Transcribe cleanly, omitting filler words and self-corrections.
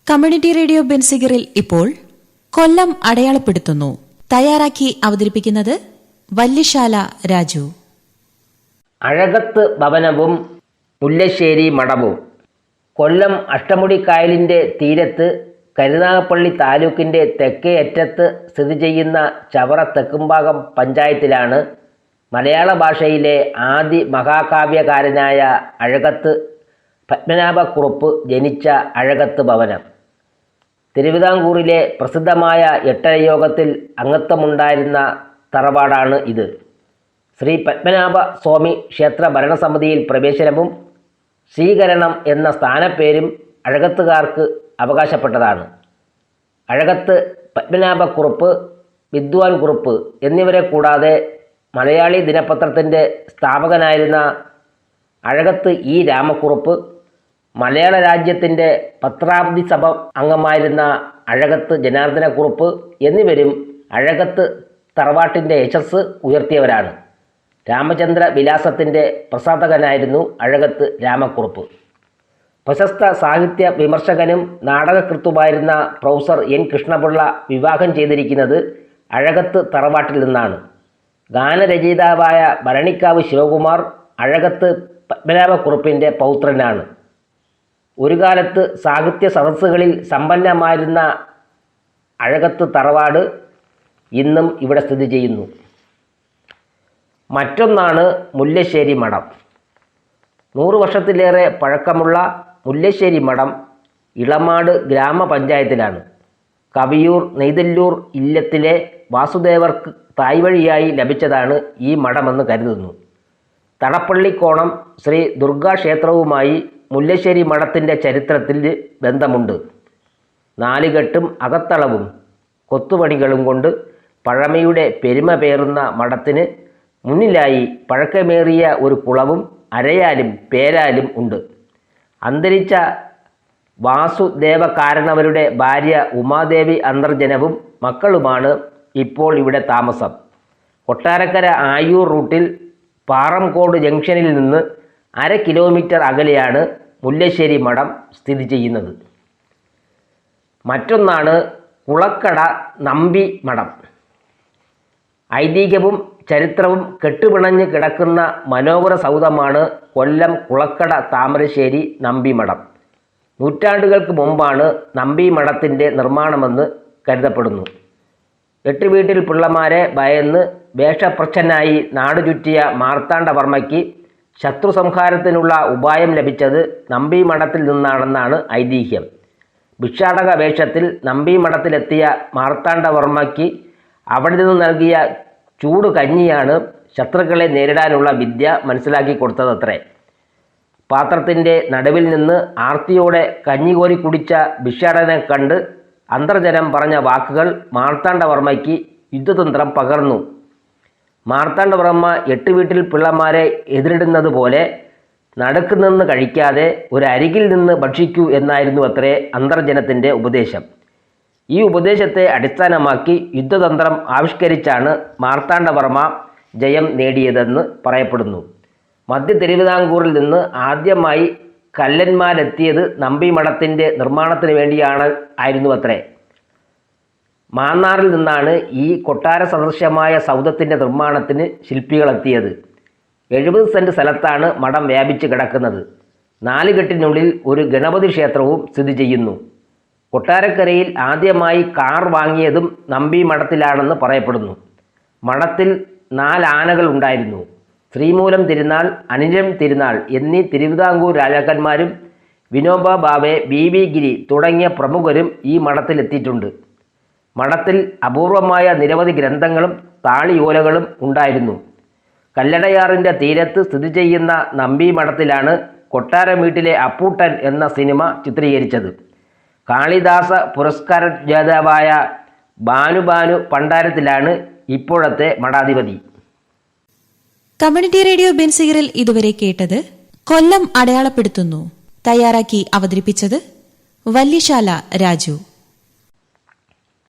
Community radio ബെൻസിഗറിൽ ഇപ്പോൾ കൊല്ലം അടയാളപ്പെടുത്തുന്നു. തയ്യാറാക്കി അവതരിപ്പിക്കുന്നത് വല്യശാല രാജു. അഴകത്ത് ഭവനവും മുല്ലശ്ശേരി മഠവും. കൊല്ലം അഷ്ടമുടിക്കായലിൻ്റെ തീരത്ത് കരുനാഗപ്പള്ളി താലൂക്കിൻ്റെ തെക്കേ അറ്റത്ത് സ്ഥിതി ചെയ്യുന്ന ചവറ തെക്കുംഭാഗം പഞ്ചായത്തിലാണ് മലയാള ഭാഷയിലെ ആദി മഹാകാവ്യകാരനായ അഴകത്ത് പത്മനാഭക്കുറുപ്പ് ജനിച്ച അഴകത്ത് ഭവനം. തിരുവിതാംകൂറിലെ പ്രസിദ്ധമായ എട്ടരയോഗത്തിൽ അംഗത്വമുണ്ടായിരുന്ന തറവാടാണ് ഇത്. ശ്രീ പത്മനാഭ സ്വാമി ക്ഷേത്ര ഭരണസമിതിയിൽ പ്രവേശനവും സ്വീകരണം എന്ന സ്ഥാനപ്പേരും അഴകത്തുകാർക്ക് അവകാശപ്പെട്ടതാണ്. അഴകത്ത് പത്മനാഭക്കുറുപ്പ്, വിദ്വാൻ കുറുപ്പ് എന്നിവരെ കൂടാതെ മലയാളി ദിനപത്രത്തിൻ്റെ സ്ഥാപകനായിരുന്ന അഴകത്ത് ഇ രാമക്കുറുപ്പ്, മലയാള രാജ്യത്തിൻ്റെ പത്രാബ്ദി സഭ അംഗമായിരുന്ന അഴകത്ത് ജനാർദ്ദനക്കുറുപ്പ് എന്നിവരും അഴകത്ത് തറവാട്ടിൻ്റെ യശസ് ഉയർത്തിയവരാണ്. രാമചന്ദ്ര വിലാസത്തിൻ്റെ പ്രസാധകനായിരുന്നു അഴകത്ത് രാമക്കുറുപ്പ്. പ്രശസ്ത സാഹിത്യ വിമർശകനും നാടകകൃത്തുമായിരുന്ന പ്രൊഫസർ എൻ കൃഷ്ണപിള്ള വിവാഹം ചെയ്തിരിക്കുന്നത് അഴകത്ത് തറവാട്ടിൽ നിന്നാണ്. ഗാനരചയിതാവായ ഭരണിക്കാവ് ശിവകുമാർ അഴകത്ത് പത്മനാഭക്കുറുപ്പിൻ്റെ പൗത്രനാണ്. ഒരു കാലത്ത് സാഹിത്യ സദസ്സുകളിൽ സമ്പന്നമായിരുന്ന അഴകത്ത് തറവാട് ഇന്നും ഇവിടെ സ്ഥിതി ചെയ്യുന്നു. മറ്റൊന്നാണ് മുല്ലശ്ശേരി മഠം. 100 വർഷത്തിലേറെ പഴക്കമുള്ള മുല്ലശ്ശേരി മഠം ഇളമാട് ഗ്രാമപഞ്ചായത്തിലാണ്. കവിയൂർ നെയ്തല്ലൂർ ഇല്ലത്തിലെ വാസുദേവർക്ക് തായ്വഴിയായി ലഭിച്ചതാണ് ഈ മഠമെന്ന് കരുതുന്നു. തടപ്പള്ളിക്കോണം ശ്രീ ദുർഗാക്ഷേത്രവുമായി മുല്ലശ്ശേരി മഠത്തിൻ്റെ ചരിത്രത്തിൽ ബന്ധമുണ്ട്. നാലുകെട്ടും അകത്തളവും കൊത്തുപണികളും കൊണ്ട് പഴമയുടെ പെരുമ പേറുന്ന മഠത്തിന് മുന്നിലായി പഴക്കമേറിയ ഒരു കുളവും അരയാലും പേരാലും ഉണ്ട്. അന്തരിച്ച വാസുദേവകാരണവരുടെ ഭാര്യ ഉമാദേവി അന്തർജനവും മക്കളുമാണ് ഇപ്പോൾ ഇവിടെ താമസം. കൊട്ടാരക്കര ആയൂർ റൂട്ടിൽ പാറംകോട് ജംഗ്ഷനിൽ നിന്ന് 1/2 കിലോമീറ്റർ അകലെയാണ് മുല്ലശ്ശേരി മഠം സ്ഥിതി ചെയ്യുന്നത്. മറ്റൊന്നാണ് കുളക്കട നമ്പി മഠം. ഐതിഹ്യവും ചരിത്രവും കെട്ടുപിണഞ്ഞ് കിടക്കുന്ന മനോഹര സൗധമാണ് കൊല്ലം കുളക്കട താമരശ്ശേരി നമ്പി മഠം. നൂറ്റാണ്ടുകൾക്ക് മുമ്പാണ് നമ്പി മഠത്തിൻ്റെ നിർമ്മാണമെന്ന് കരുതപ്പെടുന്നു. 8 വീട്ടിൽ പിള്ളമാരെ ഭയന്ന് വേഷപ്രച്ഛന്നായി നാടുചുറ്റിയ മാർത്താണ്ഡവർമ്മയ്ക്ക് ശത്രു സംഹാരത്തിനുള്ള ഉപായം ലഭിച്ചത് നമ്പി മഠത്തിൽ നിന്നാണെന്നാണ് ഐതിഹ്യം. ഭിക്ഷാടക വേഷത്തിൽ നമ്പി മഠത്തിലെത്തിയ മാർത്താണ്ഡവർമ്മയ്ക്ക് അവിടെ നിന്ന് നൽകിയ ചൂട് കഞ്ഞിയാണ് ശത്രുക്കളെ നേരിടാനുള്ള വിദ്യ മനസ്സിലാക്കി കൊടുത്തതത്രേ. പാത്രത്തിൻ്റെ നടുവിൽ നിന്ന് ആർത്തിയോടെ കഞ്ഞി കോരി കുടിച്ച ഭിക്ഷാടകനെ കണ്ട് അന്തർജനം പറഞ്ഞ വാക്കുകൾ മാർത്താണ്ഡവർമ്മയ്ക്ക് യുദ്ധതന്ത്രം പകർന്നു. മാർത്താണ്ഡവർമ്മ 8 വീട്ടിൽ പിള്ളമാരെ എതിരിടുന്നത് പോലെ നടുക്ക് നിന്ന് കഴിക്കാതെ ഒരു അരികിൽ നിന്ന് ഭക്ഷിക്കൂ എന്നായിരുന്നു അത്രേ അന്തർജനത്തിൻ്റെ ഉപദേശം. ഈ ഉപദേശത്തെ അടിസ്ഥാനമാക്കി യുദ്ധതന്ത്രം ആവിഷ്കരിച്ചാണ് മാർത്താണ്ഡവർമ്മ ജയം നേടിയതെന്ന് പറയപ്പെടുന്നു. മധ്യ തിരുവിതാംകൂറിൽ നിന്ന് ആദ്യമായി കല്ലന്മാരെത്തിയത് നമ്പി മഠത്തിൻ്റെ നിർമ്മാണത്തിന് ആയിരുന്നു അത്രേ. മാന്നാറിൽ നിന്നാണ് ഈ കൊട്ടാര സദൃശ്യമായ സൗധത്തിൻ്റെ നിർമ്മാണത്തിന് ശില്പികളെത്തിയത്. 70 സെൻറ്റ് സ്ഥലത്താണ് മഠം വ്യാപിച്ച് കിടക്കുന്നത്. 4 കെട്ടിനുള്ളിൽ ഒരു ഗണപതി ക്ഷേത്രവും സ്ഥിതി ചെയ്യുന്നു. കൊട്ടാരക്കരയിൽ ആദ്യമായി കാർ വാങ്ങിയതും നമ്പി മഠത്തിലാണെന്ന് പറയപ്പെടുന്നു. മഠത്തിൽ 4 ആനകൾ ഉണ്ടായിരുന്നു. ശ്രീമൂലം തിരുനാൾ, അനിഴം തിരുനാൾ എന്നീ തിരുവിതാംകൂർ രാജാക്കന്മാരും വിനോബ ഭാവെ, BV ഗിരി തുടങ്ങിയ പ്രമുഖരും ഈ മഠത്തിലെത്തിയിട്ടുണ്ട്. മഠത്തിൽ അപൂർവമായ നിരവധി ഗ്രന്ഥങ്ങളും താളിയോലകളും ഉണ്ടായിരുന്നു. കല്ലടയാറിൻ്റെ തീരത്ത് സ്ഥിതി ചെയ്യുന്ന നമ്പി മഠത്തിലാണ് കൊട്ടാരം വീട്ടിലെ അപ്പൂട്ടൻ എന്ന സിനിമ ചിത്രീകരിച്ചത്. കാളിദാസ പുരസ്കാര ജേതാവായ ഭാനു പണ്ടാരത്തിലാണ് ഇപ്പോഴത്തെ മഠാധിപതി. കമ്മ്യൂണിറ്റി റേഡിയോ ബെൻസിഗറിൽ ഇതുവരെ കേട്ടത് കൊല്ലം അടയാളപ്പെടുത്തുന്നു. തയ്യാറാക്കി അവതരിപ്പിച്ചത് വല്യശാല രാജു.